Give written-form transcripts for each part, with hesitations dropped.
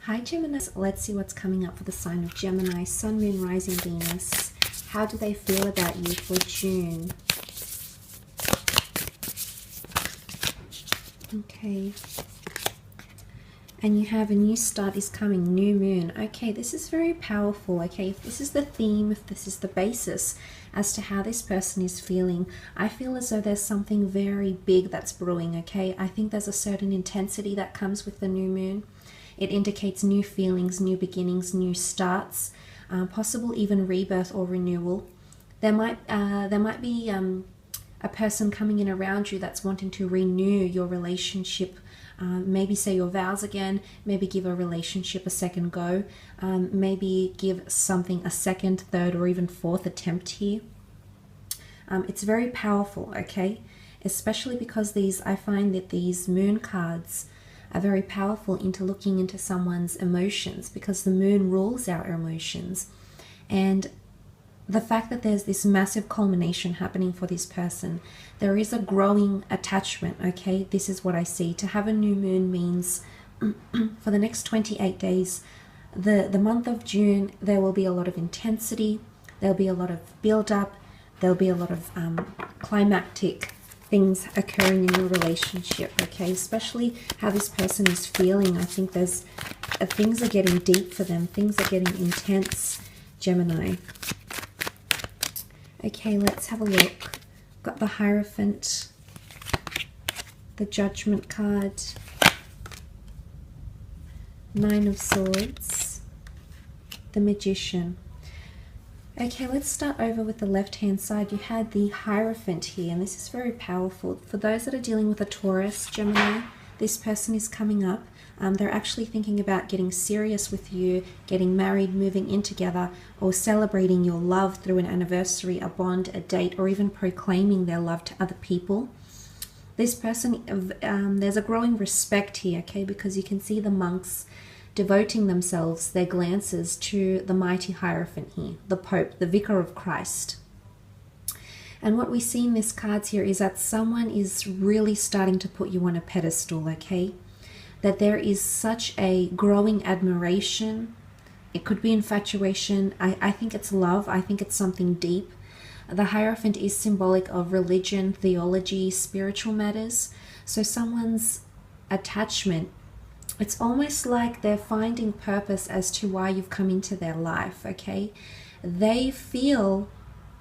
Hi Gemini, let's see what's coming up for the sign of Gemini, Sun, Moon, Rising, Venus. How do they feel about you for June? Okay. And you have a new start is coming, new moon. Okay, this is very powerful. Okay, if this is the theme, if this is the basis as to how this person is feeling, I feel as though there's something very big that's brewing. Okay, I think there's a certain intensity that comes with the new moon. It indicates new feelings, new beginnings, new starts, possible even rebirth or renewal. There might be a person coming in around you that's wanting to renew your relationship. Maybe say your vows again, maybe give a relationship a second go, maybe give something a second, third, or even fourth attempt here. It's very powerful, okay? Especially because I find that these moon cards are very powerful into looking into someone's emotions, because the moon rules our emotions. And the fact that there's this massive culmination happening for this person, there is a growing attachment, okay? This is what I see. To have a new moon means for the next 28 days, the month of June, there will be a lot of intensity, there'll be a lot of build-up, there'll be a lot of climactic things occurring in your relationship, okay? Especially how this person is feeling. I think there's things are getting deep for them, things are getting intense, Gemini. Okay, let's have a look. Got the Hierophant, the Judgment card, Nine of Swords, the Magician. Okay, let's start over with the left-hand side. You had the Hierophant here, and this is very powerful. For those that are dealing with a Taurus, Gemini, this person is coming up. They're actually thinking about getting serious with you, getting married, moving in together, or celebrating your love through an anniversary, a bond, a date, or even proclaiming their love to other people. This person, there's a growing respect here, okay, because you can see the monks devoting themselves, their glances to the mighty Hierophant here, the Pope, the Vicar of Christ. And what we see in these cards here is that someone is really starting to put you on a pedestal, okay? That there is such a growing admiration. It could be infatuation. I think it's love. I think it's something deep. The Hierophant is symbolic of religion, theology, spiritual matters. So someone's attachment, it's almost like they're finding purpose as to why you've come into their life, okay? They feel,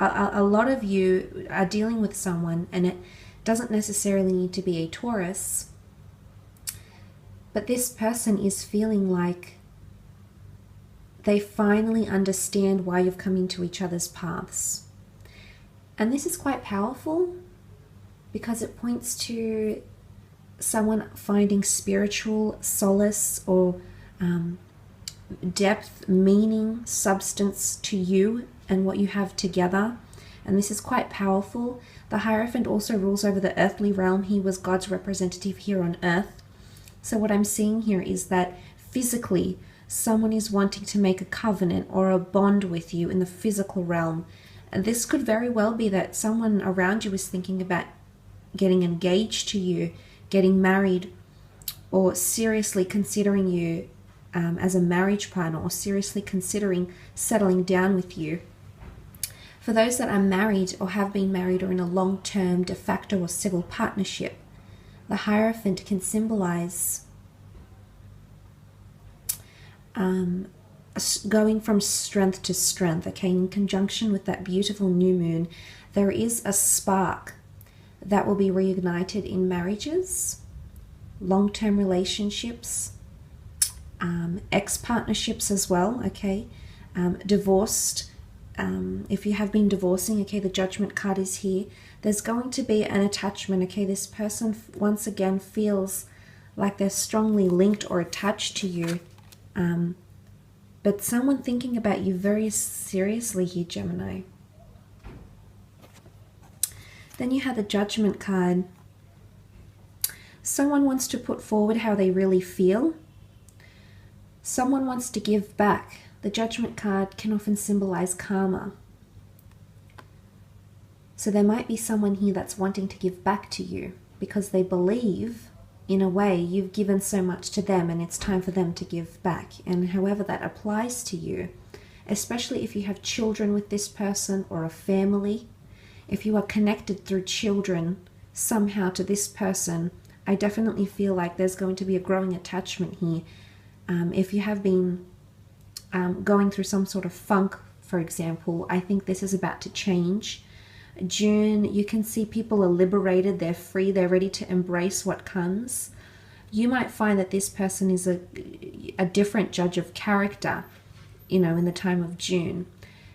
a lot of you are dealing with someone, and it doesn't necessarily need to be a Taurus, but this person is feeling like they finally understand why you've come into each other's paths. And this is quite powerful because it points to someone finding spiritual solace or depth, meaning, substance to you and what you have together. And this is quite powerful. The Hierophant also rules over the earthly realm. He was God's representative here on earth. So what I'm seeing here is that physically someone is wanting to make a covenant or a bond with you in the physical realm. And this could very well be that someone around you is thinking about getting engaged to you, getting married, or seriously considering you as a marriage partner, or seriously considering settling down with you. For those that are married or have been married or in a long-term de facto or civil partnership, the Hierophant can symbolize going from strength to strength, okay? In conjunction with that beautiful new moon, there is a spark that will be reignited in marriages, long-term relationships, ex-partnerships as well, okay? Divorced, if you have been divorcing, okay, the Judgment card is here. There's going to be an attachment, okay? This person once again feels like they're strongly linked or attached to you, but someone thinking about you very seriously here, Gemini. Then you have the Judgment card. Someone wants to put forward how they really feel. Someone wants to give back. The Judgment card can often symbolize karma. So there might be someone here that's wanting to give back to you because they believe in a way, you've given so much to them and it's time for them to give back. And however that applies to you, especially if you have children with this person or a family, if you are connected through children somehow to this person, I definitely feel like there's going to be a growing attachment here. If you have been going through some sort of funk, for example, I think this is about to change. June, you can see people are liberated, they're free, they're ready to embrace what comes. You might find that this person is a different judge of character, you know, in the time of June.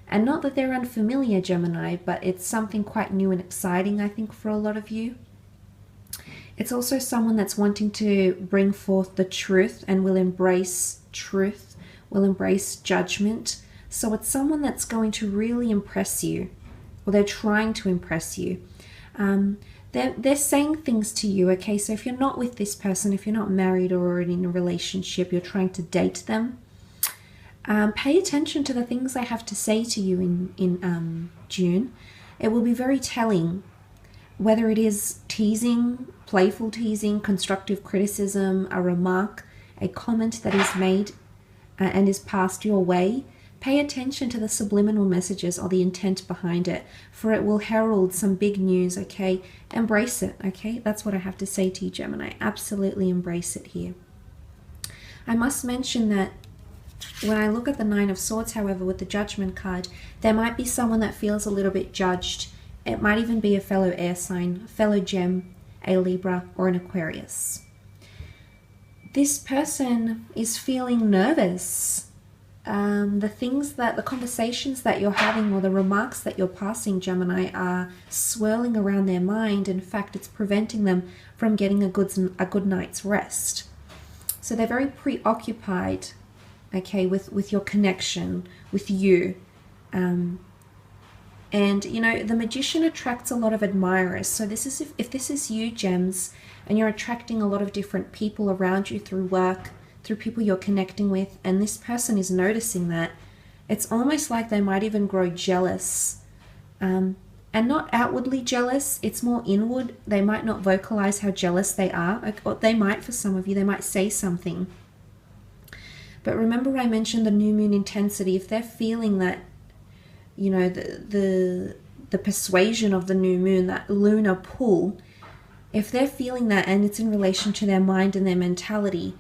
And not that they're unfamiliar, Gemini, but it's something quite new and exciting, I think, for a lot of you. It's also someone that's wanting to bring forth the truth and will embrace truth, will embrace judgment. So it's someone that's going to really impress you, or they're trying to impress you. They're saying things to you, okay? So if you're not with this person, if you're not married or in a relationship, you're trying to date them, pay attention to the things they have to say to you in June. It will be very telling, whether it is teasing, playful teasing, constructive criticism, a remark, a comment that is made and is passed your way. Pay attention to the subliminal messages or the intent behind it, for it will herald some big news, okay? Embrace it, okay? That's what I have to say to you, Gemini. Absolutely embrace it here. I must mention that when I look at the Nine of Swords, however, with the Judgment card, there might be someone that feels a little bit judged. It might even be a fellow air sign, fellow Gem, a Libra, or an Aquarius. This person is feeling nervous. The conversations that you're having or the remarks that you're passing, Gemini, are swirling around their mind. In fact, it's preventing them from getting a good night's rest. So they're very preoccupied, okay, with your connection, with you. And, you know, the Magician attracts a lot of admirers. So this is if this is you, Gems, and you're attracting a lot of different people around you through work, through people you're connecting with, and this person is noticing that, it's almost like they might even grow jealous. And not outwardly jealous, it's more inward. They might not vocalize how jealous they are, or they might, for some of you, they might say something. But remember I mentioned the new moon intensity. If they're feeling that, you know, the persuasion of the new moon, that lunar pull, if they're feeling that and it's in relation to their mind and their mentality,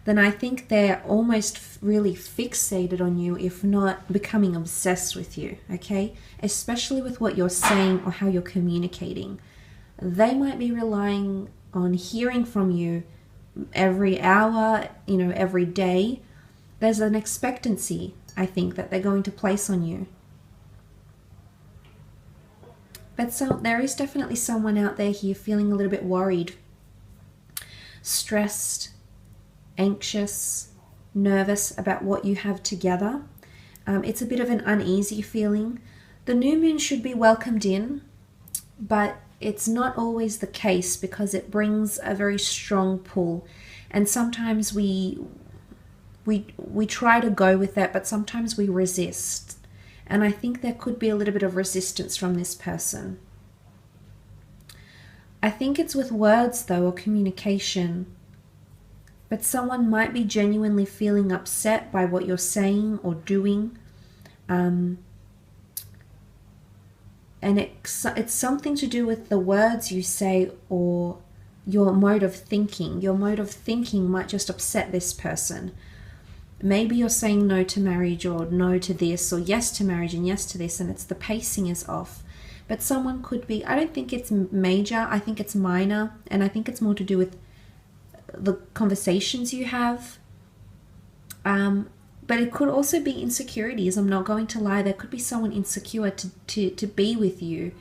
then I think they're almost really fixated on you, if not becoming obsessed with you, okay? Especially with what you're saying or how you're communicating. They might be relying on hearing from you every hour, you know, every day. There's an expectancy, I think, that they're going to place on you. But so there is definitely someone out there here feeling a little bit worried, stressed, anxious, nervous about what you have together. It's a bit of an uneasy feeling. The new moon should be welcomed in, but it's not always the case, because it brings a very strong pull. And sometimes we try to go with that, but sometimes we resist. And I think there could be a little bit of resistance from this person. I think it's with words, though, or communication. But someone might be genuinely feeling upset by what you're saying or doing. And it's something to do with the words you say or your mode of thinking. Your mode of thinking might just upset this person. Maybe you're saying no to marriage, or no to this, or yes to marriage and yes to this, and it's the pacing is off. But someone could be, I don't think it's major, I think it's minor, and I think it's more to do with the conversations you have. But it could also be insecurities. I'm not going to lie. There could be someone insecure to be with you.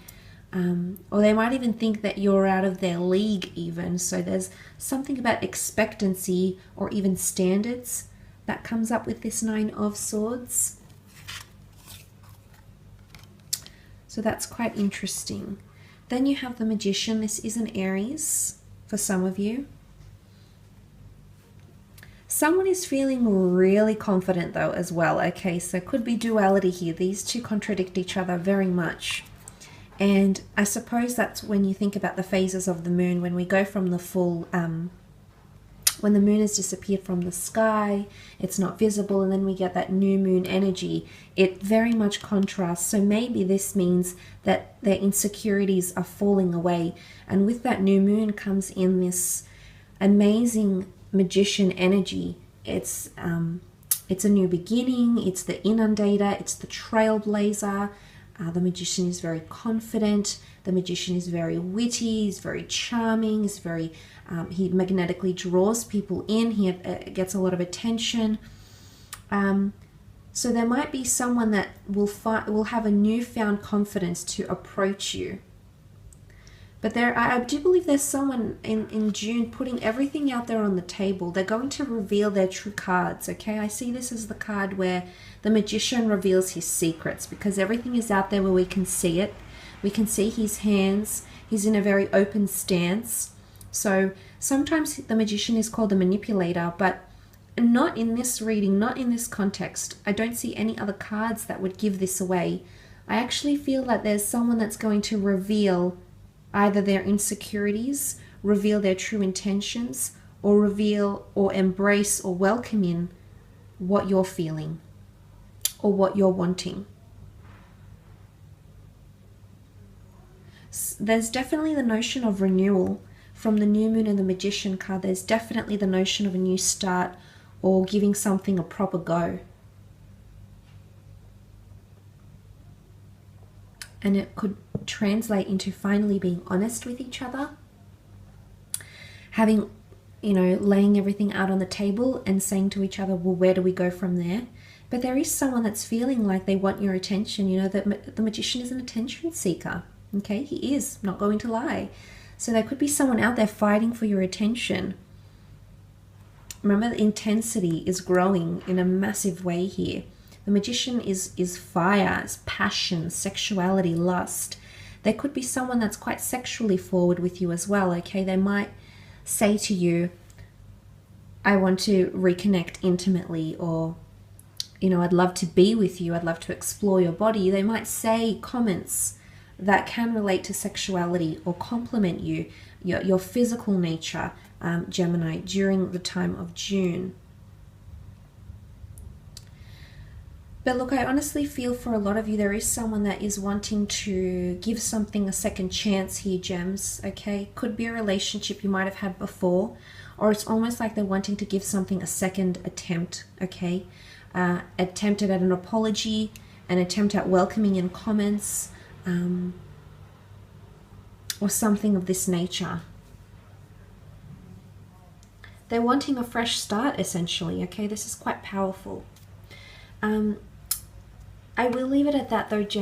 Or they might even think that you're out of their league even. So there's something about expectancy or even standards that comes up with this Nine of Swords. So that's quite interesting. Then you have the Magician. This is an Aries for some of you. Someone is feeling really confident though as well, okay? So could be duality here. These two contradict each other very much. And I suppose that's when you think about the phases of the moon, when we go from the full when the moon has disappeared from the sky, it's not visible, and then we get that new moon energy. It very much contrasts. So maybe this means that their insecurities are falling away, and with that new moon comes in this amazing magician energy. It's a new beginning, it's the inundator, it's the trailblazer. The magician is very confident, the magician is very witty, he's very charming, he's very, he magnetically draws people in, he gets a lot of attention. So there might be someone that will have a newfound confidence to approach you. But I do believe there's someone in June putting everything out there on the table. They're going to reveal their true cards, okay? I see this as the card where the magician reveals his secrets, because everything is out there where we can see it. We can see his hands. He's in a very open stance. So sometimes the magician is called a manipulator, but not in this reading, not in this context. I don't see any other cards that would give this away. I actually feel that there's someone that's going to reveal either their insecurities, reveal their true intentions, or reveal or embrace or welcome in what you're feeling or what you're wanting. There's definitely the notion of renewal from the new moon and the magician card. There's definitely the notion of a new start or giving something a proper go. And it could translate into finally being honest with each other, having, laying everything out on the table and saying to each other, well, where do we go from there? But there is someone that's feeling like they want your attention. That the magician is an attention seeker. Okay, he is, not going to lie. So there could be someone out there fighting for your attention. Remember, the intensity is growing in a massive way here. The magician is fire, is passion, sexuality, lust. There could be someone that's quite sexually forward with you as well, okay? They might say to you, I want to reconnect intimately, or, I'd love to be with you, I'd love to explore your body. They might say comments that can relate to sexuality or compliment you, your physical nature, Gemini, during the time of June. But look, I honestly feel for a lot of you, there is someone that is wanting to give something a second chance here, Gems, okay? Could be a relationship you might have had before, or it's almost like they're wanting to give something a second attempt, okay? Attempted at an apology, an attempt at welcoming in comments, or something of this nature. They're wanting a fresh start, essentially, okay? This is quite powerful. I will leave it at that, though, Jen.